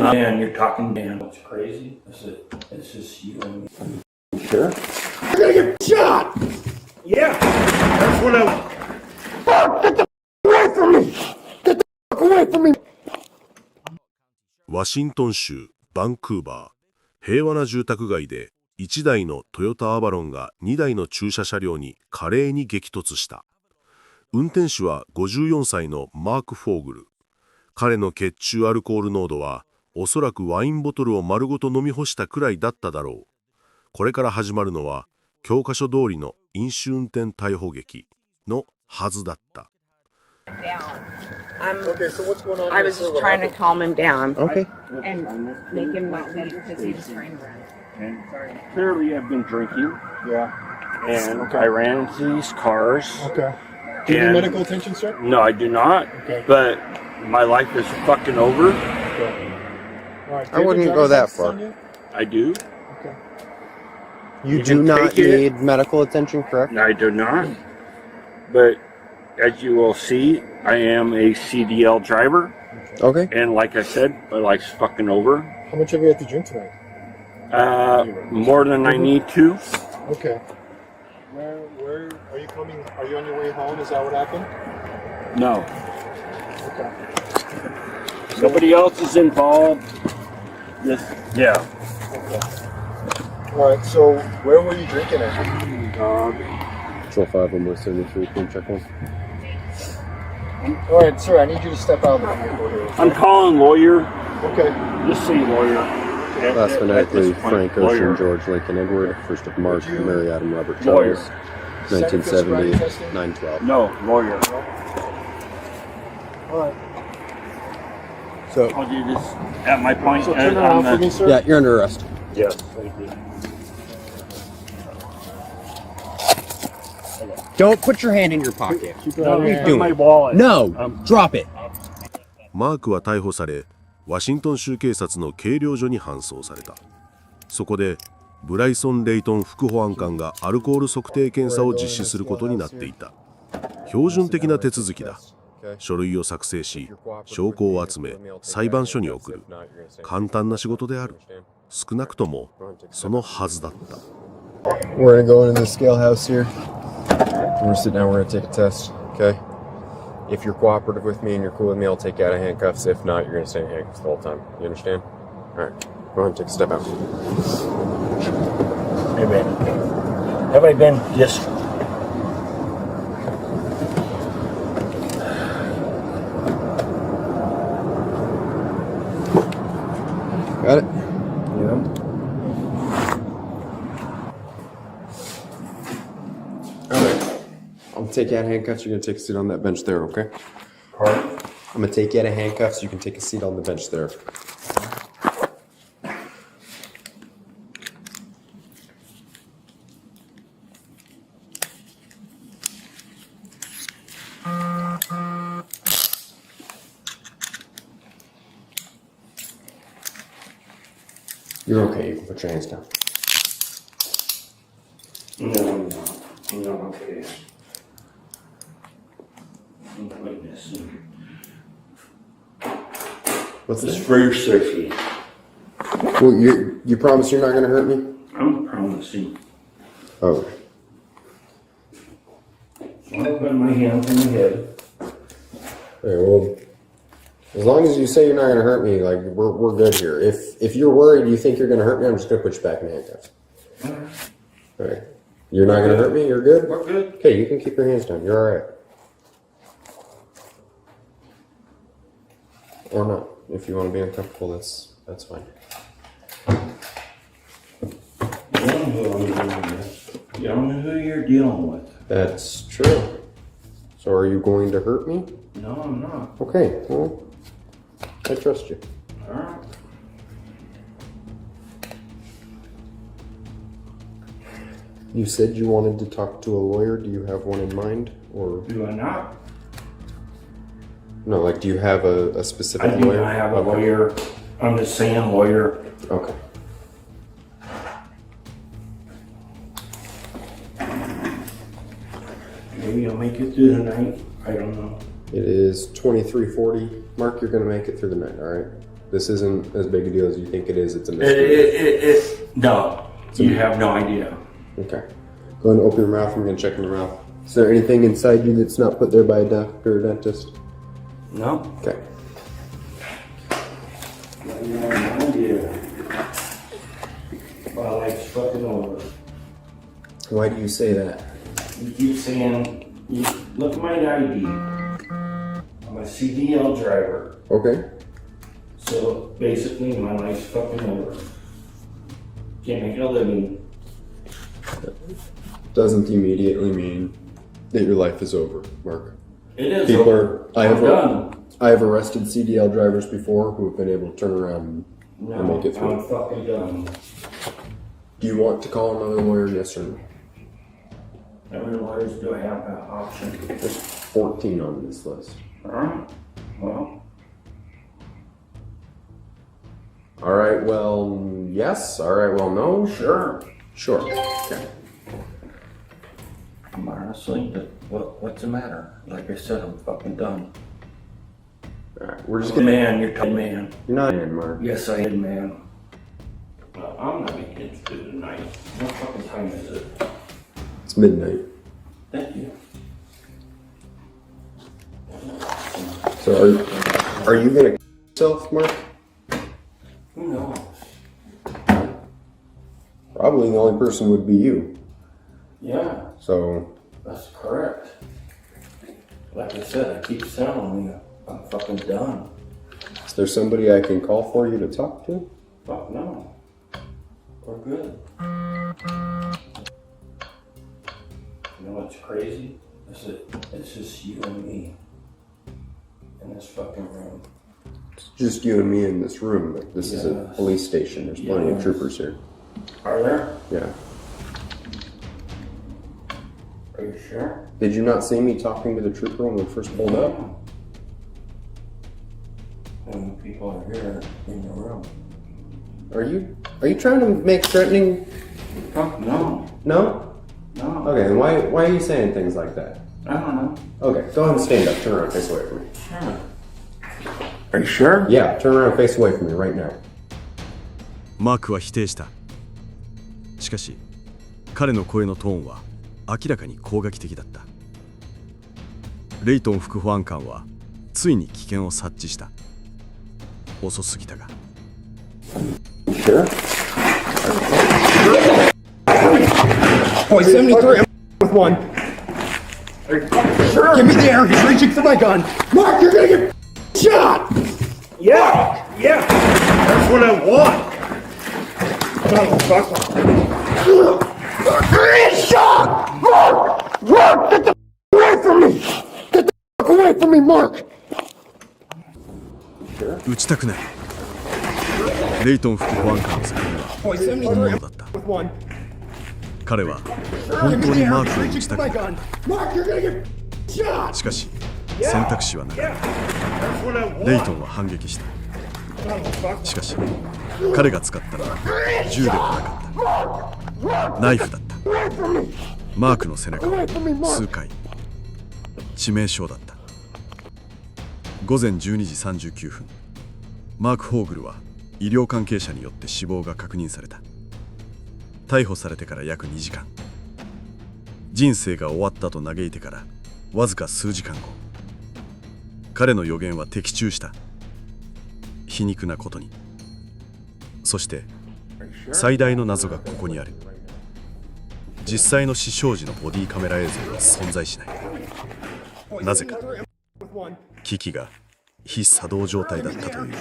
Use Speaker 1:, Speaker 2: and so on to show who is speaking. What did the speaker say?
Speaker 1: Man, you're talking damn. What's crazy? It's just you and me. Sure?
Speaker 2: I'm gonna get shot!
Speaker 1: Yeah, that's what I.
Speaker 2: Fuck! Get the away from me! Get the fuck away from me!
Speaker 3: ワシントン州バンクーバー、平和な住宅街で1台のトヨタアバロンが2台の駐車車両に華麗に激突した。運転手は54歳のマーク・フォーグル。彼の血中アルコール濃度はおそらくワインボトルを丸ごと飲み干したくらいだっただろう。これから始まるのは教科書通りの飲酒運転逮捕劇のはずだった。
Speaker 4: Okay, so what's going on? I was just trying to calm him down.
Speaker 2: Okay.
Speaker 4: And make him not leave because he was trying to run.
Speaker 1: And clearly, I've been drinking.
Speaker 2: Yeah.
Speaker 1: And I ran into these cars.
Speaker 2: Okay. Do you need medical attention, sir?
Speaker 1: No, I do not.
Speaker 2: Okay.
Speaker 1: But my life is fucking over.
Speaker 2: Okay. All right.
Speaker 5: I wouldn't go that far.
Speaker 1: I do.
Speaker 2: Okay.
Speaker 5: You do not need medical attention, correct?
Speaker 1: I do not. But as you will see, I am a CDL driver.
Speaker 5: Okay.
Speaker 1: And like I said, my life's fucking over.
Speaker 2: How much have you had to drink tonight?
Speaker 1: More than I need to.
Speaker 2: Okay. Where are you coming? Are you on your way home? Is that what happened?
Speaker 1: No.
Speaker 2: Okay.
Speaker 1: Nobody else is involved. Just, yeah.
Speaker 2: Okay. All right. So where were you drinking at?
Speaker 5: Control 5 on 73, can you check one?
Speaker 2: All right, sir. I need you to step out of the vehicle here.
Speaker 1: I'm calling lawyer.
Speaker 2: Okay.
Speaker 1: Just say lawyer.
Speaker 5: Last phonetically, Frank Ocean,
Speaker 1: Lawyer.
Speaker 5: George Lincoln Edward, 1st of March, Mary Adam Robert
Speaker 1: Lawyer.
Speaker 5: Charles, 1970, 912.
Speaker 1: No, lawyer.
Speaker 2: All right.
Speaker 5: So,
Speaker 1: I'll do this at my point.
Speaker 2: So turn around for me, sir.
Speaker 5: yeah, you're under arrest.
Speaker 1: Yes, thank you.
Speaker 5: Don't put your hand in your pocket.
Speaker 2: Keep it
Speaker 1: No,
Speaker 2: out of your
Speaker 1: it's
Speaker 2: hand.
Speaker 1: my wallet.
Speaker 5: No! Drop it!
Speaker 3: マークは逮捕され、ワシントン州警察の計量所に搬送された。そこで、ブライソン・レイトン副保安官がアルコール測定検査を実施することになっていた。標準的な手続きだ。書類を作成し、証拠を集め、裁判所に送る。簡単な仕事である。少なくとも、そのはずだった。
Speaker 5: We're gonna go into the scale house here. We're gonna sit down, we're gonna take a test, okay? If you're cooperative with me and you're cool with me, I'll take you out of handcuffs. If not, you're gonna stay in handcuffs the whole time. You understand? Alright, go ahead and take a step out.
Speaker 1: Hey, man. Have I been just...
Speaker 5: Got it?
Speaker 1: Yeah.
Speaker 5: Alright. I'll take you out of handcuffs, you're gonna take a seat on that bench there, okay?
Speaker 1: Pardon?
Speaker 5: I'm gonna take you out of handcuffs, you can take a seat on the bench there. You're okay, you can put your hands down.
Speaker 1: No, I'm not. I'm not okay. Oh, goodness.
Speaker 5: What's
Speaker 1: It's
Speaker 5: this?
Speaker 1: for your safety.
Speaker 5: Well, you promise you're not gonna hurt me?
Speaker 1: I'm promising.
Speaker 5: Oh.
Speaker 1: I'm putting my hands on my head.
Speaker 5: Okay, well, as long as you say you're not gonna hurt me, like we're good here. If you're worried, you think you're gonna hurt me, I'm just gonna put you back in handcuffs. All right. You're not gonna hurt me. You're good.
Speaker 1: We're good.
Speaker 5: Okay, you can keep your hands down. You're all right. Or not. If you want to be uncomfortable, that's fine.
Speaker 1: You don't know who I'm dealing with. You don't know who you're dealing with.
Speaker 5: That's true. So are you going to hurt me?
Speaker 1: No, I'm not.
Speaker 5: Okay. Well, I trust you.
Speaker 1: All right.
Speaker 5: You said you wanted to talk to a lawyer. Do you have one in mind, or
Speaker 1: Do I not?
Speaker 5: no? Like, do you have a specific
Speaker 1: I do
Speaker 5: lawyer?
Speaker 1: not have a
Speaker 5: Okay.
Speaker 1: lawyer. I'm just saying lawyer.
Speaker 5: Okay.
Speaker 1: Maybe I'll make it through the night. I don't know.
Speaker 5: It is 23:40. Mark, you're gonna make it through the night. All right. This isn't as big a deal as you think it is. It's a mystery.
Speaker 1: No, you have no idea.
Speaker 5: Okay. Go ahead and open your mouth. I'm going to check in your mouth. Is there anything inside you that's not put there by a doctor or dentist?
Speaker 1: No.
Speaker 5: Okay.
Speaker 1: You have no idea. My life's fucking over.
Speaker 5: Why do you say that?
Speaker 1: You keep saying, look at my ID. I'm a CDL driver.
Speaker 5: Okay.
Speaker 1: So basically, my life's fucking over. Can't make a living.
Speaker 5: Doesn't immediately mean that your life is over, Mark.
Speaker 1: It is
Speaker 5: People
Speaker 1: over.
Speaker 5: are.
Speaker 1: I'm done.
Speaker 5: I have arrested CDL drivers before who have been able to turn around and make it through.
Speaker 1: I'm fucking done.
Speaker 5: Do you want to call another lawyer? Yes or no?
Speaker 1: How many lawyers do I have that option?
Speaker 5: There's 14 on this list.
Speaker 1: Alright. Well.
Speaker 5: All right, well, yes. All right, well, no.
Speaker 1: Sure.
Speaker 5: Sure. Okay.
Speaker 1: Honestly, what's the matter? Like I said, I'm fucking done.
Speaker 5: All right, we're just
Speaker 1: You're
Speaker 5: gonna.
Speaker 1: man, you're a man.
Speaker 5: You're not in, Mark.
Speaker 1: Yes, I am, man. Well, I'm not being interested tonight. What fucking time is it?
Speaker 5: It's midnight.
Speaker 1: Thank you.
Speaker 5: So are you gonna kill yourself, Mark?
Speaker 1: Who knows?
Speaker 5: Probably the only person would be you.
Speaker 1: Yeah,
Speaker 5: So
Speaker 1: that's correct. Like I said, I keep telling you, I'm fucking done.
Speaker 5: is there somebody I can call for you to talk to?
Speaker 1: Fuck no. We're good. You know what's crazy? It's just you and me in this fucking room.
Speaker 5: It's just you and me in this room, but this is a
Speaker 1: Yes.
Speaker 5: police station. There's plenty of
Speaker 1: Yes.
Speaker 5: troopers here.
Speaker 1: Are there?
Speaker 5: Yeah.
Speaker 1: Are you sure?
Speaker 5: Did you not see me talking to the trooper when we first pulled up?
Speaker 1: How many people are here in the room?
Speaker 5: Are you trying to make threatening?
Speaker 1: Fuck no.
Speaker 5: No?
Speaker 1: No.
Speaker 5: Okay, then why are you saying things like that?
Speaker 1: I don't know.
Speaker 5: Okay, go ahead and stand up. Turn around, face away from me.
Speaker 1: Sure. Are you sure?
Speaker 5: Yeah, turn around, face away from me right now.
Speaker 3: マークは否定した。しかし、彼の声のトーンは明らかに攻撃的だった。レイトン副保安官はついに危険を察知した。遅すぎたが。
Speaker 5: Sure. Boy, 73 with one. Sure. Give me the air. He's reaching for my gun. Mark, you're gonna get shot.
Speaker 1: Yeah. That's what I want.
Speaker 5: Get shot! Mark, get the away from me. Get the away from me, Mark.
Speaker 3: 撃ちたくない。レイトン副保安官の責任は本物だった。彼は本当にマークを撃ちたくない。しかし選択肢はなかった。レイトンは反撃した。しかし彼が使ったのは銃ではなかった。ナイフだった。マークの背中を数回。致命傷だった。午前12時39分、マーク・フォーグルは医療関係者によって死亡が確認された。逮捕されてから約2時間。人生が終わったと嘆いてからわずか数時間後、彼の予言は的中した。皮肉なことに。そして最大の謎がここにある。実際の死傷時のボディカメラ映像は存在しない。なぜか機器が非作動状態だったという。